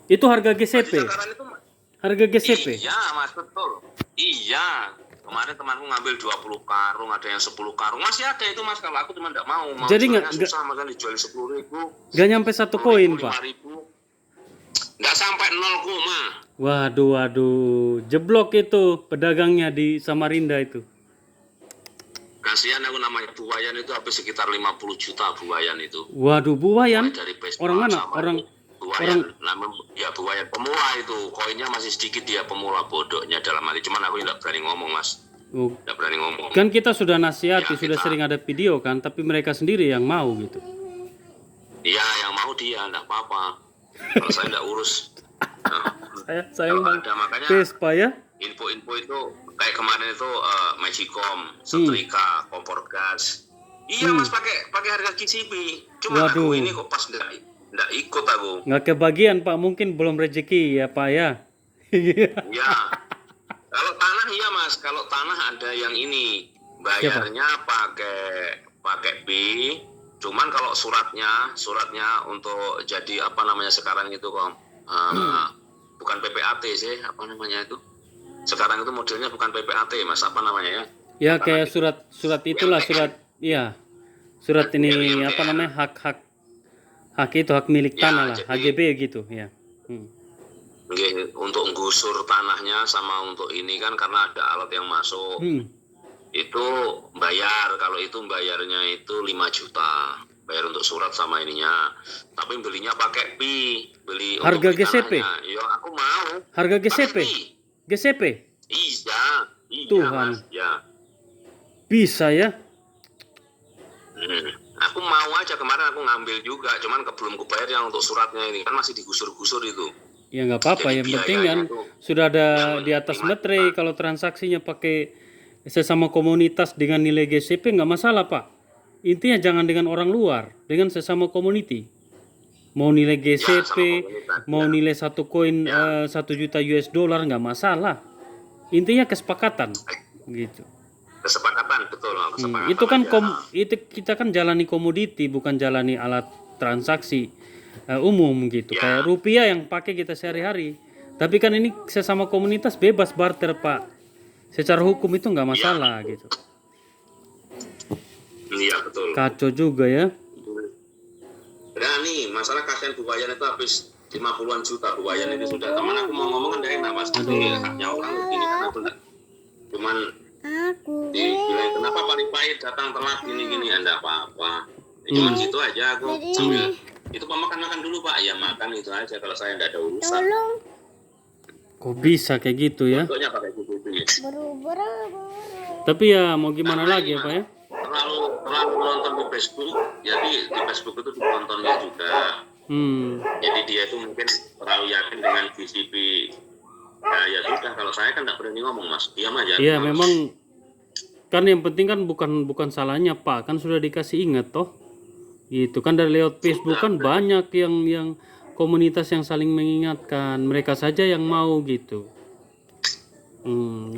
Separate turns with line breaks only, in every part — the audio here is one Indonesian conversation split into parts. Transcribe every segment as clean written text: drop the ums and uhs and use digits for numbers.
Itu harga
Baju
GCP.
cakaran itu
Harga GCP.
iya Mas, betul. Iya. Kemarin temanku ngambil 20 karung, ada yang 10 karung. Masih ada itu Mas, kalau aku cuma enggak mau. Mau
Jadi
jualnya susah, makanya dijual 10.000.
nggak nyampe 1 koin, Pak.
5.000. Enggak sampai 0 koma.
Waduh, waduh, jeblok itu pedagangnya di Samarinda itu.
Kasihan aku, namanya buayan itu habis sekitar 50 juta buayan itu.
Waduh, buayan.
Mulai dari Vespa
Orang mana?
sama
Orang
buayan, ya buayan pemula itu. Koinnya masih sedikit, dia pemula bodohnya dalam hati. Cuman aku enggak berani ngomong Mas.
oh,
Enggak berani ngomong.
kan kita sudah nasihati,
Ya,
sudah
kita-
sering ada video kan, tapi mereka sendiri yang mau gitu.
Iya, yang mau dia, enggak apa-apa. Kalau saya enggak urus. Nah,
Saya
kalau
bang
ada makanya
Vespa ya.
info-info itu kayak kemarin itu Magicom, setrika, kompor gas. Iya Mas, pakai harga GCP. Cuma
Waduh.
aku ini kok pas enggak ikut aku.
Nggak kebagian Pak, mungkin belum rezeki ya Pak ya.
Ya. Kalau tanah iya Mas, kalau tanah ada yang ini bayarnya pakai B. Cuman kalau suratnya untuk jadi apa namanya sekarang itu kok bukan PPAT sih, apa namanya itu? Sekarang itu modelnya bukan PPAT Mas, apa namanya ya?
Ya kayak surat itulah, surat iya. Surat ini apa namanya, hak itu hak milik
Ya,
tanah lah,
jadi-
HGB gitu ya.
Nggih, untuk gusur tanahnya sama untuk ini kan karena ada alat yang masuk. Itu bayar, kalau itu bayarnya itu 5 juta. Bayar untuk surat sama ininya. Tapi belinya pakai pi, beli untuk
Harga
beli
GCP?
tanahnya. Ya aku mau.
Harga
Pakai
GCP?
pi.
GCP?
Iya,
Tuhan.
Mas, ya.
Bisa ya?
Aku mau aja, kemarin aku ngambil juga, cuman belum kubayar yang untuk suratnya ini, kan masih digusur-gusur itu.
Ya nggak apa-apa,
Jadi
yang penting
biayanya
kan
itu
sudah ada
yang
di atas
lima
materai. Kalau transaksinya pakai sesama komunitas dengan nilai GCP nggak masalah Pak. Intinya jangan dengan orang luar, dengan sesama community. Mau nilai GCP,
komunitas,
mau nilai satu koin 1 juta US dollar nggak masalah. Intinya kesepakatan, gitu.
Kesepakatan, betul. Kesepakatan
Itu kan
aja.
itu kita kan jalani komoditi, bukan jalani alat transaksi umum gitu.
Ya.
Kayak rupiah yang pakai kita sehari-hari. Tapi kan ini sesama komunitas bebas barter Pak. Secara hukum itu nggak masalah gitu.
Iya, betul.
Kacau juga ya.
Nah nih, masalah kasihan buayan itu habis 50-an juta buayan itu sudah. Teman aku mau ngomong kan dari enak Mas. Ini haknya orang begini karena aku enggak. Cuman dibilang kenapa Pak Ripai datang telat gini-gini, enggak apa-apa. Cuman gitu aja aku sambil itu Pak makan dulu Pak. Ya makan itu aja, kalau saya enggak ada urusan.
Kok bisa kayak gitu ya?
Contohnya pakai gitu ya.
Tapi ya mau gimana lagi ya Pak ya?
Terlalu nonton di Facebook, jadi di Facebook itu ditontonnya juga. Jadi dia itu mungkin terlalu yakin dengan GCP. Ya sudah, kalau saya kan nggak berani ngomong Mas, diam aja.
Iya memang kan yang penting kan bukan salahnya Pak, kan sudah dikasih ingat toh. Gitu kan dari lewat Facebook kan banyak yang komunitas yang saling mengingatkan, mereka saja yang mau gitu.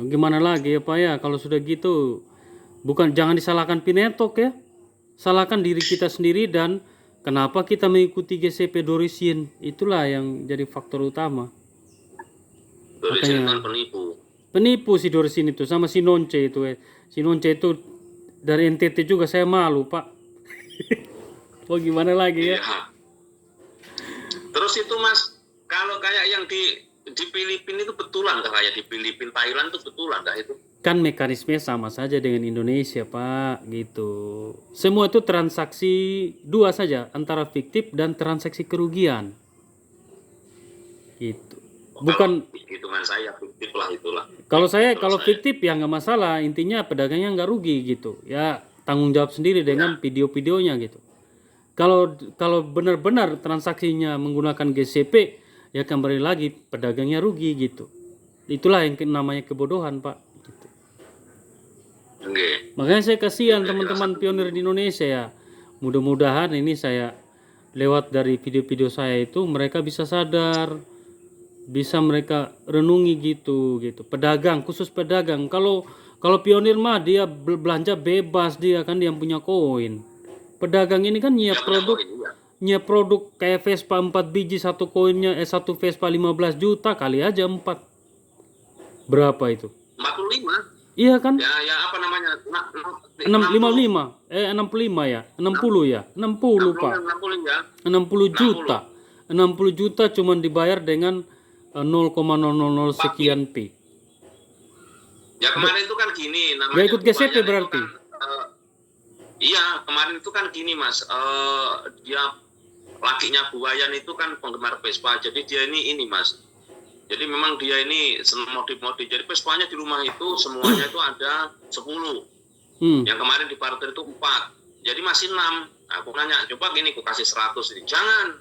Gimana lagi ya Pak ya, kalau sudah gitu jangan disalahkan Pinetok ya, salahkan diri kita sendiri dan kenapa kita mengikuti GCP Dorisin, itulah yang jadi faktor utama.
Dorisin kan
Penipu si Dorisin itu sama si Nonce itu si Nonce itu dari NTT juga, saya malu Pak. Mau gimana lagi ya?
Iya. Terus itu Mas, kalau kayak yang di Filipina itu betulan kah, kayak di Filipina, Thailand itu betulan kah itu?
Kan mekanisme sama saja dengan Indonesia Pak, gitu. Semua itu transaksi dua saja, antara fiktif dan transaksi kerugian. Gitu. Bukan
hitungan saya fiktif lah itulah.
kalau fiktif ya nggak masalah, intinya pedagangnya nggak rugi gitu. Ya tanggung jawab sendiri dengan video-videonya gitu. Kalau benar-benar transaksinya menggunakan GCP, ya kembali lagi pedagangnya rugi gitu. Itulah yang namanya kebodohan Pak. Gitu. Makanya saya kasihan teman-teman pionir di Indonesia ya. Mudah-mudahan ini saya lewat dari video-video saya itu mereka bisa sadar, bisa mereka renungi gitu. Pedagang, khusus pedagang. Kalau pionir mah dia belanja bebas, dia kan yang punya koin. Pedagang ini kan nyiap produk, produk kayak Vespa 4 biji satu koinnya, satu Vespa 15 juta kali aja 4. Berapa itu?
45.
Iya kan?
Ya apa namanya?
65 ya 60 ya 60 Pak
60 ya.
60 juta 60 juta cuman dibayar dengan 0,000 sekian P.
Ya kemarin itu kan gini namanya.
Gak ikut GCP
Buayan
berarti?
itu kan, iya kemarin itu kan gini Mas, dia lakinya Buayan itu kan penggemar Vespa, jadi dia ini Mas. Jadi memang dia ini senang modif-modif. Jadi Vespanya di rumah itu semuanya itu ada 10. Yang kemarin di parter itu 4. Jadi masih 6. Aku nanya, coba gini aku kasih 100 ini. Jangan.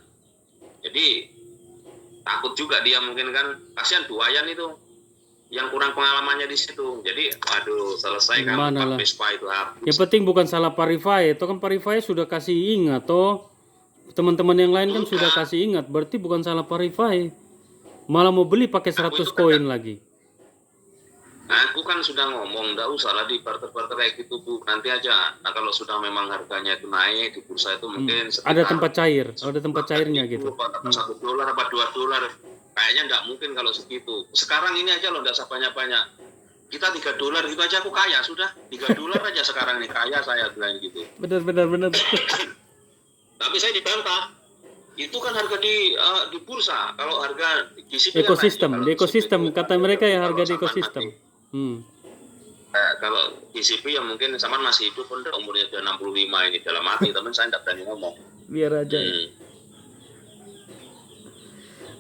Jadi takut juga dia mungkin kan, kasihan Buayan itu yang kurang pengalamannya di situ. Jadi waduh selesai kan Vespa itu habis.
Yang penting bukan salah Parify. Itu kan Parify sudah kasih ingat toh. Teman-teman yang lain kan sudah kasih ingat. Berarti bukan salah Parify. Malah mau beli pakai 100 koin lagi.
Aku kan sudah ngomong, enggak usah lah di barter-barter kayak gitu Bu. Nanti aja. Nah kalau sudah memang harganya itu naik di bursa itu mungkin
ada tempat cair, ada tempat cairnya gitu.
$1 apa $2. Kayaknya enggak mungkin kalau segitu. Sekarang ini aja loh enggak usah banyak-banyak. Kita $3 gitu aja aku kaya sudah. $3 aja sekarang ini kaya saya bilang gitu.
Benar.
Tapi saya dibantah. Itu kan harga di bursa. Kalau harga GCP
ekosistem, di ekosistem kata mereka ya harga di ekosistem.
Kalau GCP yang mungkin sama masih hidup pun umurnya sudah 65 ini dalam hati, teman saya tidak berani ngomong.
Biar aja.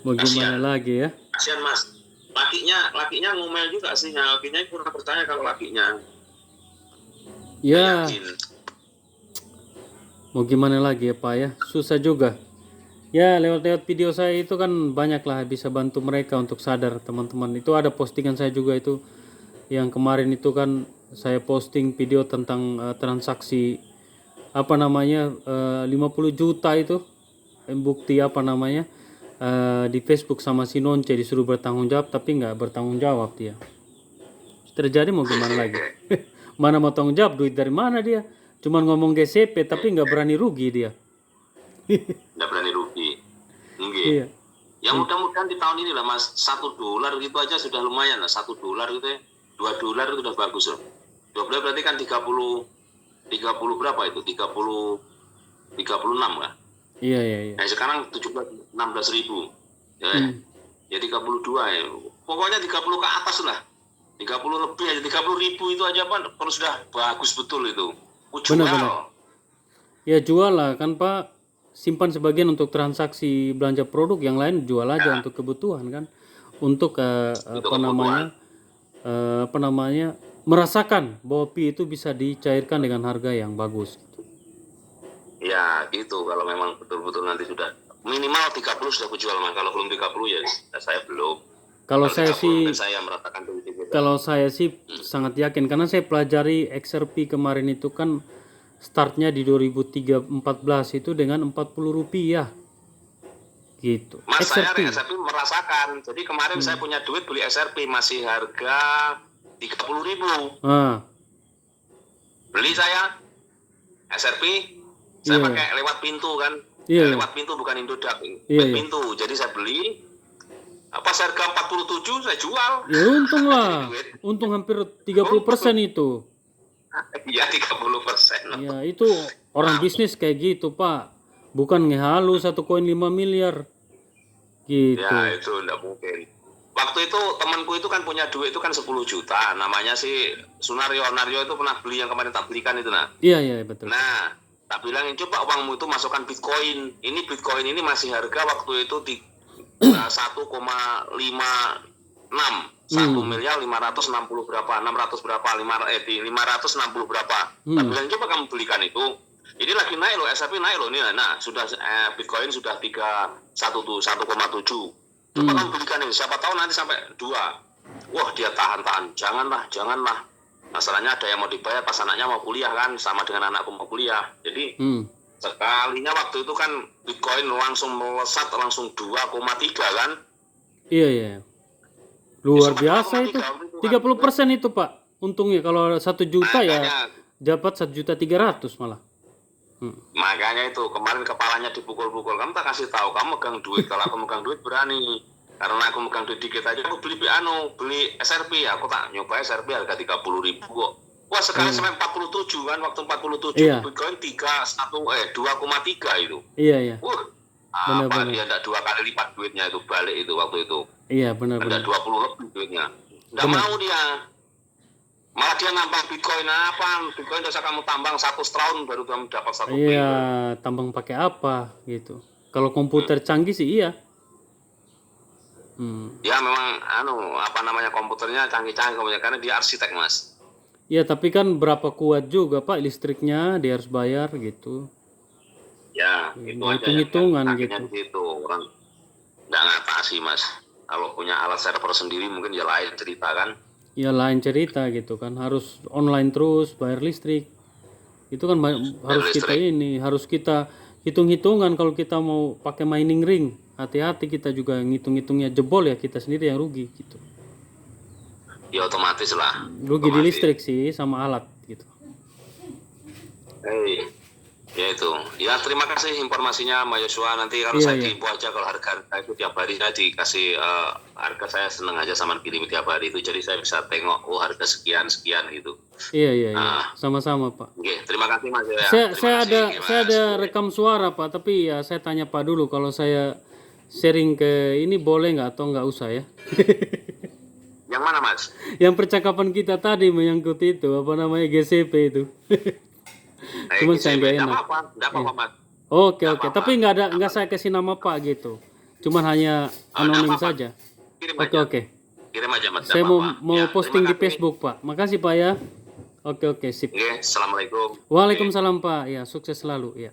Mau gimana lagi ya?
Kasihan Mas. Lakinya ngomel juga sih. Lakinya kurang percaya kalau lakinya.
Ya. Mau gimana lagi ya Pak ya? Susah juga. Ya lewat video saya itu kan banyak lah bisa bantu mereka untuk sadar teman-teman. Itu ada postingan saya juga itu yang kemarin itu kan saya posting video tentang transaksi apa namanya 50 juta itu bukti apa namanya di Facebook sama si Nonce disuruh bertanggung jawab tapi nggak bertanggung jawab dia. Terjadi mau gimana lagi? Mana mau tanggung jawab, duit dari mana dia? Cuman ngomong GCP tapi nggak berani rugi dia.
Nggak berani rugi. Iya. Ya mudah-mudahan di tahun ini lah Mas, $1 gitu aja sudah lumayan lah. $1 gitu ya, $2 itu udah bagus loh. 12 berarti kan 30 berapa itu? 36 kan?
Iya.
Nah sekarang 16 ribu. Ya 32 ya. Pokoknya 30 ke atas lah. 30 lebih aja, 30 ribu itu aja Pak, kalau sudah bagus betul itu.
Benar. Ya jual lah kan Pak. Simpan sebagian untuk transaksi belanja produk, yang lain jual aja untuk kebutuhan kan, untuk apa namanya merasakan bahwa pi itu bisa dicairkan dengan harga yang bagus.
Ya gitu, kalau memang betul-betul nanti sudah minimal 30 sudah kujual Mas. Kalau belum 30 ya saya belum.
Kalau saya sih
merasakan
sangat yakin karena saya pelajari XRP kemarin itu kan startnya di 2014 itu dengan Rp40 gitu.
Mas XRP. Saya SRP merasakan. Jadi kemarin saya punya duit beli SRP masih harga 30.000. Beli saya SRP, saya pakai lewat pintu kan. Lewat pintu bukan Indodax. Pintu. Jadi saya beli pas harga 47 saya jual.
Ya untung lah. Untung hampir 30% itu.
Iya 30%.
Ya itu orang bisnis kayak gitu Pak, bukan ngehalu satu koin 5 miliar gitu.
Ya itu enggak mungkin. Waktu itu temanku itu kan punya duit itu kan 10 juta, namanya si Sunario. Nario itu pernah beli yang kemarin tak belikan itu nah.
Iya betul.
Nah tak bilangin coba uangmu itu masukkan Bitcoin. Ini Bitcoin ini masih harga waktu itu di 1,56 1.560 berapa, 600 berapa, 560 berapa. Tapi bilang coba kamu belikan itu. Ini lagi naik loh, SRP naik loh nih. Nah, sudah Bitcoin sudah 1,7. Coba kamu belikan ini, siapa tahu nanti sampai 2. Wah, dia tahan. Janganlah. Masalahnya ada yang mau dibayar pas anaknya mau kuliah kan, sama dengan anakku mau kuliah. Jadi sekalinya waktu itu kan Bitcoin langsung melesat langsung 2,3 kan.
Iya. Luar biasa itu. 30% itu Pak. Untungnya kalau 1 juta ya dapat 1.300.000 malah.
Makanya itu kemarin kepalanya dipukul-pukul. Kamu tak kasih tahu, kamu megang duit. Kalau aku megang duit berani. Karena aku megang duit dikit aja, aku beli beli SRP. Aku tak nyoba SRP harga 30.000 kok. Wah sekarang sampai 47 kan, waktu 47
Iya.
Bitcoin 2,3 itu.
Iya.
Apa
Benar-benar.
dia enggak 2 kali lipat duitnya itu balik itu waktu itu.
Iya,
Ada
benar-benar.
20 lebih duitnya. Enggak mau dia. Malah dia nambang Bitcoin apa? Bitcoin dosa kamu tambang 1 tahun baru kamu dapat 1
Iya,
Bitcoin.
tambang pakai apa gitu. Kalau komputer canggih sih iya.
Ya memang komputernya canggih-canggih karena dia arsitek, Mas.
Ya, tapi kan berapa kuat juga Pak listriknya, dia harus bayar gitu.
Ya, itu aja
Hitung-hitungan
yang
gitu.
di situ orang nggak ngatasi, Mas. Kalau punya alat server sendiri mungkin ya lain cerita kan.
Ya lain cerita gitu kan, harus online terus bayar listrik. Itu kan harus kita hitung-hitungan kalau kita mau pakai mining ring. Hati-hati kita juga ngitung-hitungnya, jebol ya kita sendiri yang rugi gitu.
Ya otomatis lah.
Rugi di listrik sih sama alat gitu.
Ya itu. Ya terima kasih informasinya Mas Yosua. Nanti kalau saya diinfo aja kalau harga itu tiap hari saya dikasih harga, saya seneng aja sama kirim tiap hari itu. Jadi saya bisa tengok harga sekian gitu.
Iya. Sama-sama Pak.
Oke, terima kasih Mas ya.
Saya ada rekam suara Pak, tapi ya saya tanya Pak dulu kalau saya sharing ke ini boleh nggak atau nggak usah ya?
Yang mana Mas?
Yang percakapan kita tadi menyangkut itu apa namanya GCP itu. Cuman saya nggak enak.
Nggak apa-apa Mas.
Oke. Tapi nggak saya kasih nama Pak gitu. Cuman hanya anonim saja. Oke.
Kirim aja Mas.
Saya mau posting di Facebook Pak. Makasih Pak ya. Oke sip.
Oke, assalamualaikum.
Waalaikumsalam Pak. Ya sukses selalu ya.